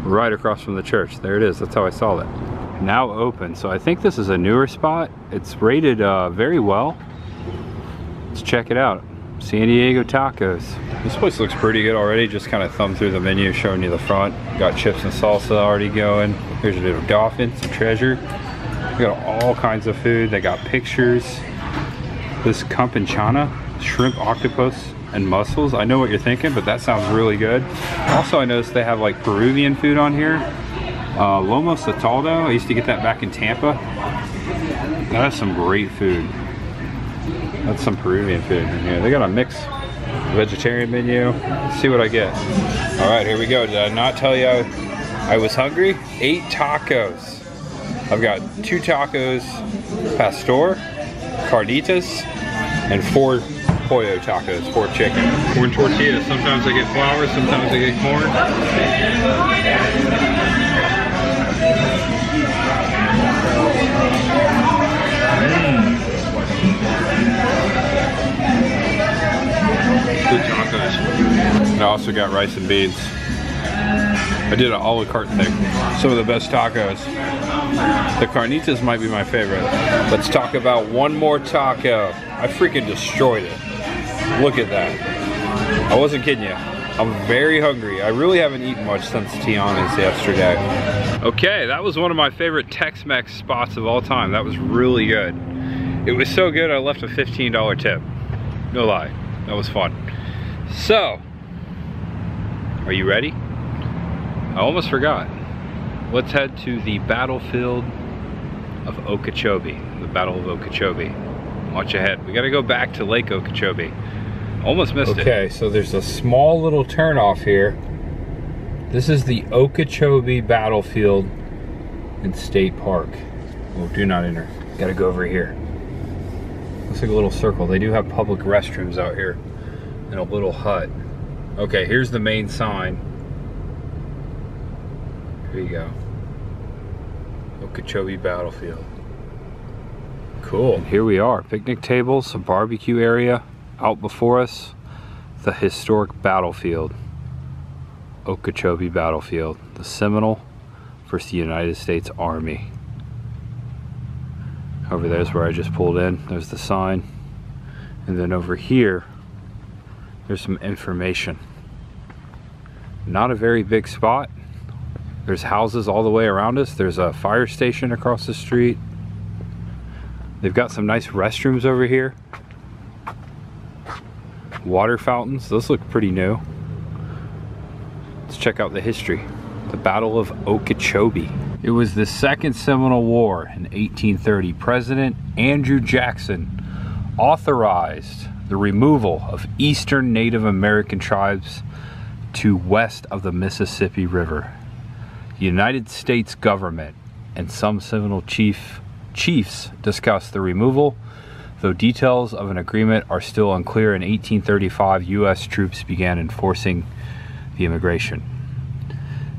right across from the church. There it is. That's how I saw that. Now open. So I think this is a newer spot. It's rated very well. Let's check it out. San Diego Tacos. This place looks pretty good already. Just kind of thumbed through the menu, showing you the front. Got chips and salsa already going. Here's a bit of dolphin, some treasure. We got all kinds of food. They got pictures. This campechana, shrimp, octopus, and mussels. I know what you're thinking, but that sounds really good. Also, I noticed they have like Peruvian food on here. Lomo Saltado. I used to get that back in Tampa. That is some great food. That's some Peruvian food in here. They got a mixed vegetarian menu. Let's see what I get. All right, here we go. Did I not tell you I was hungry? 8 tacos. I've got 2 tacos pastor, carnitas, and 4 pollo tacos, 4 chicken. Corn tortillas. Sometimes I get flour, sometimes I get corn. Good tacos. And I also got rice and beans. I did an a la carte thing. Some of the best tacos. The carnitas might be my favorite. Let's talk about one more taco. I freaking destroyed it. Look at that. I wasn't kidding you. I'm very hungry. I really haven't eaten much since Tiana's yesterday. Okay, that was one of my favorite Tex-Mex spots of all time. That was really good. It was so good I left a $15 tip. No lie. That was fun. So, are you ready? I almost forgot. Let's head to the battlefield of Okeechobee. The Battle of Okeechobee. Watch ahead. We gotta go back to Lake Okeechobee. Almost missed it. Okay, so there's a small little turnoff here. This is the Okeechobee Battlefield and State Park. Oh, do not enter. Gotta go over here. Looks like a little circle. They do have public restrooms out here in a little hut. Okay, here's the main sign. Here you go. Okeechobee Battlefield. Cool. And here we are, picnic tables, a barbecue area out before us, the historic battlefield, Okeechobee battlefield, the Seminole versus the United States Army. Over there's where I just pulled in. There's the sign. And then over here, there's some information. Not a very big spot. There's houses all the way around us. There's a fire station across the street. They've got some nice restrooms over here. Water fountains. Those look pretty new. Let's check out the history. The Battle of Okeechobee. It was the Second Seminole War in 1830. President Andrew Jackson authorized the removal of eastern Native American tribes to west of the Mississippi River. The United States government and some Seminole chiefs discussed the removal, though details of an agreement are still unclear. In 1835, U.S. troops began enforcing the immigration.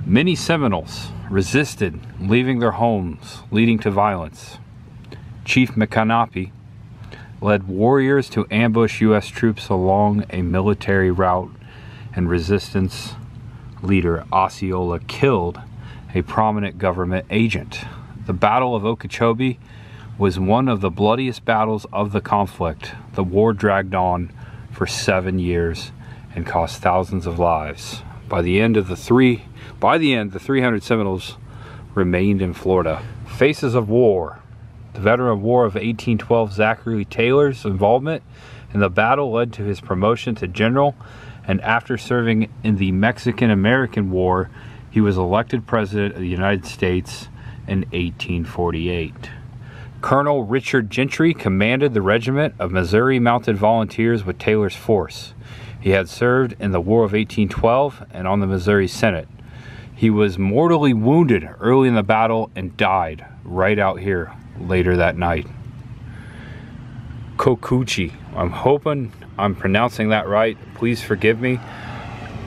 Many Seminoles resisted leaving their homes, leading to violence. Chief Micanopy led warriors to ambush U.S. troops along a military route, and resistance leader Osceola killed a prominent government agent. The Battle of Okeechobee was one of the bloodiest battles of the conflict. The war dragged on for 7 years and cost thousands of lives. By the end, the 300 Seminoles remained in Florida. Faces of war. The veteran of war of 1812 Zachary Taylor's involvement in the battle led to his promotion to general, and after serving in the Mexican-American War, he was elected President of the United States in 1848. Colonel Richard Gentry commanded the regiment of Missouri Mounted Volunteers with Taylor's force. He had served in the War of 1812 and on the Missouri Senate. He was mortally wounded early in the battle and died right out here later that night. Kokuchi. I'm hoping I'm pronouncing that right. Please forgive me.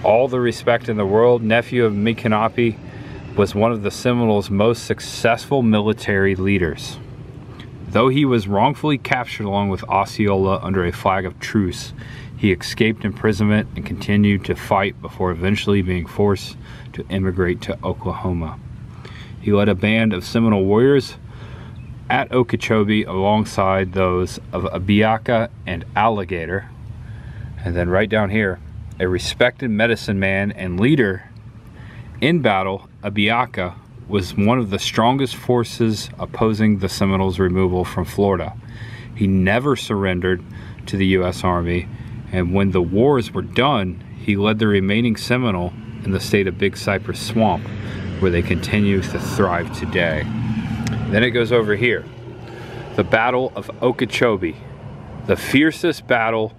All the respect in the world. Nephew of Micanopy, was one of the Seminoles' most successful military leaders. Though he was wrongfully captured along with Osceola under a flag of truce, he escaped imprisonment and continued to fight before eventually being forced to immigrate to Oklahoma. He led a band of Seminole warriors at Okeechobee alongside those of Abiaka and Alligator. And then right down here, a respected medicine man and leader in battle, Abiaka was one of the strongest forces opposing the Seminoles' removal from Florida. He never surrendered to the U.S. Army, and when the wars were done, he led the remaining Seminole in the state of Big Cypress Swamp, where they continue to thrive today. Then it goes over here. The Battle of Okeechobee, the fiercest battle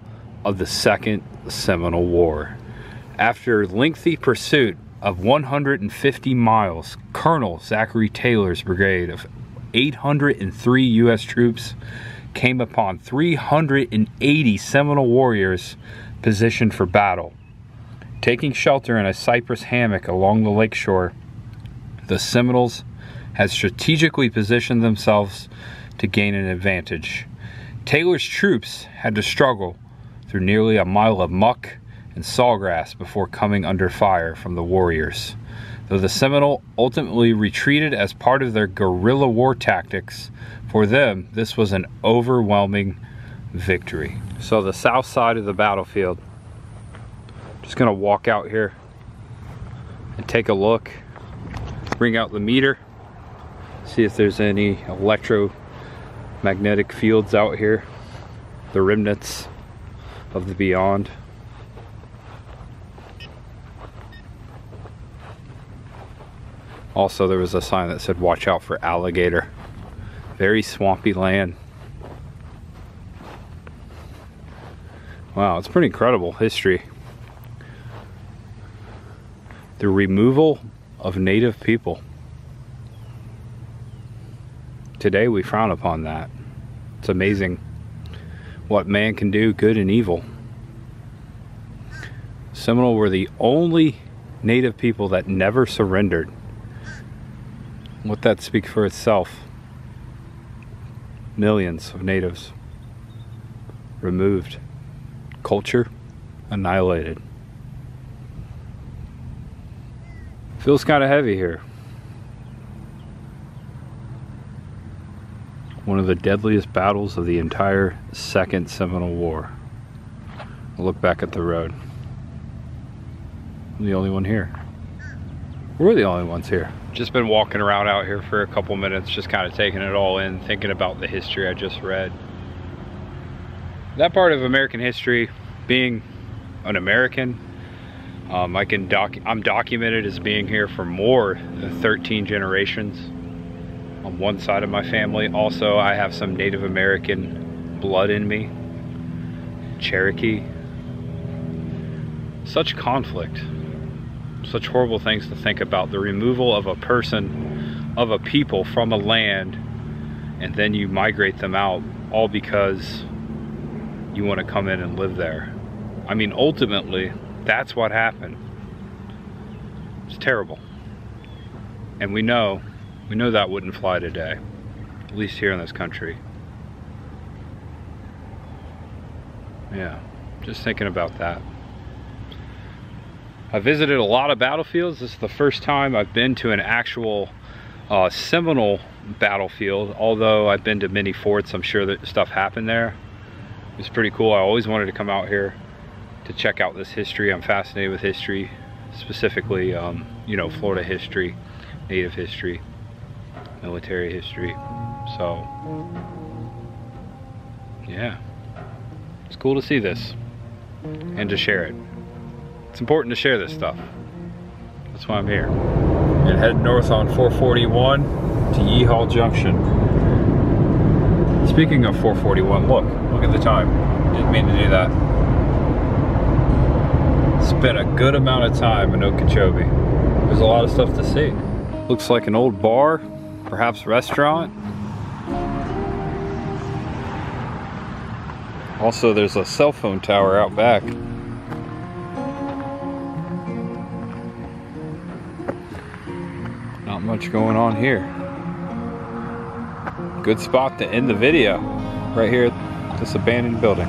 of the Second Seminole War. After lengthy pursuit of 150 miles, Colonel Zachary Taylor's brigade of 803 U.S. troops came upon 380 Seminole warriors positioned for battle. Taking shelter in a cypress hammock along the lakeshore, the Seminoles had strategically positioned themselves to gain an advantage. Taylor's troops had to struggle through nearly a mile of muck and sawgrass before coming under fire from the warriors. Though the Seminole ultimately retreated as part of their guerrilla war tactics, for them this was an overwhelming victory. So the south side of the battlefield. Just gonna walk out here and take a look, bring out the meter, see if there's any electromagnetic fields out here, the remnants of the beyond. Also, there was a sign that said watch out for alligator. Very swampy land. Wow, it's pretty incredible history. The removal of native people. Today we frown upon that. It's amazing what man can do, good and evil. Seminole were the only native people that never surrendered. Let that speak for itself. Millions of natives removed. Culture annihilated. Feels kind of heavy here. One of the deadliest battles of the entire Second Seminole War. I'll look back at the road. I'm the only one here. We're the only ones here. Just been walking around out here for a couple minutes, just kind of taking it all in, thinking about the history I just read. That part of American history, being an American, I'm documented as being here for more than 13 generations on one side of my family. Also, I have some Native American blood in me, Cherokee. Such conflict, such horrible things to think about. The removal of a person, of a people from a land, and then you migrate them out, all because you want to come in and live there. I mean, ultimately, that's what happened. It's terrible. And we know that wouldn't fly today, at least here in this country. Yeah, just thinking about that. I visited a lot of battlefields. This is the first time I've been to an actual Seminole battlefield, although I've been to many forts. I'm sure that stuff happened there. It was pretty cool. I always wanted to come out here to check out this history. I'm fascinated with history, specifically, you know, Florida history, Native history, military history. So, yeah, it's cool to see this and to share it. It's important to share this stuff. That's why I'm here. And head north on 441 to Yeehaw Junction. Speaking of 441, look at the time. Didn't mean to do that. Spent a good amount of time in Okeechobee. There's a lot of stuff to see. Looks like an old bar, perhaps restaurant. Also, there's a cell phone tower out back. Not much going on here. Good spot to end the video, right here at this abandoned building.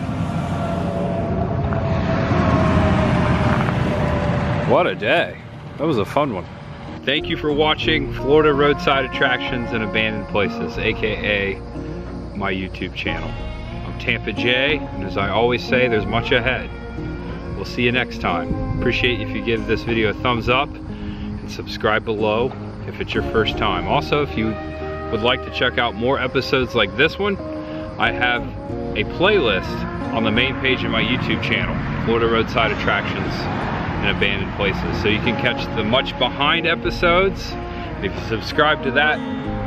What a day. That was a fun one. Thank you for watching Florida Roadside Attractions and Abandoned Places, aka my YouTube channel. I'm Tampa J, and as I always say, there's much ahead. We'll see you next time. Appreciate if you give this video a thumbs up and subscribe below if it's your first time. Also, if you would like to check out more episodes like this one, I have a playlist on the main page of my YouTube channel, Florida Roadside Attractions and Abandoned Places. So you can catch the much behind episodes. And if you subscribe to that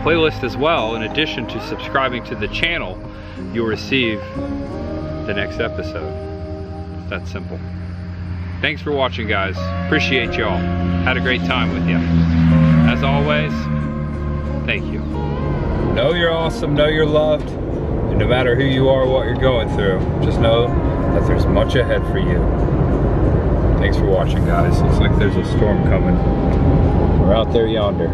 playlist as well, in addition to subscribing to the channel, you'll receive the next episode. It's that simple. Thanks for watching, guys. Appreciate y'all. Had a great time with you. As always, thank you. Know you're awesome, know you're loved, and no matter who you are or what you're going through, just know that there's much ahead for you. Thanks for watching, guys. Looks like there's a storm coming. We're out there yonder.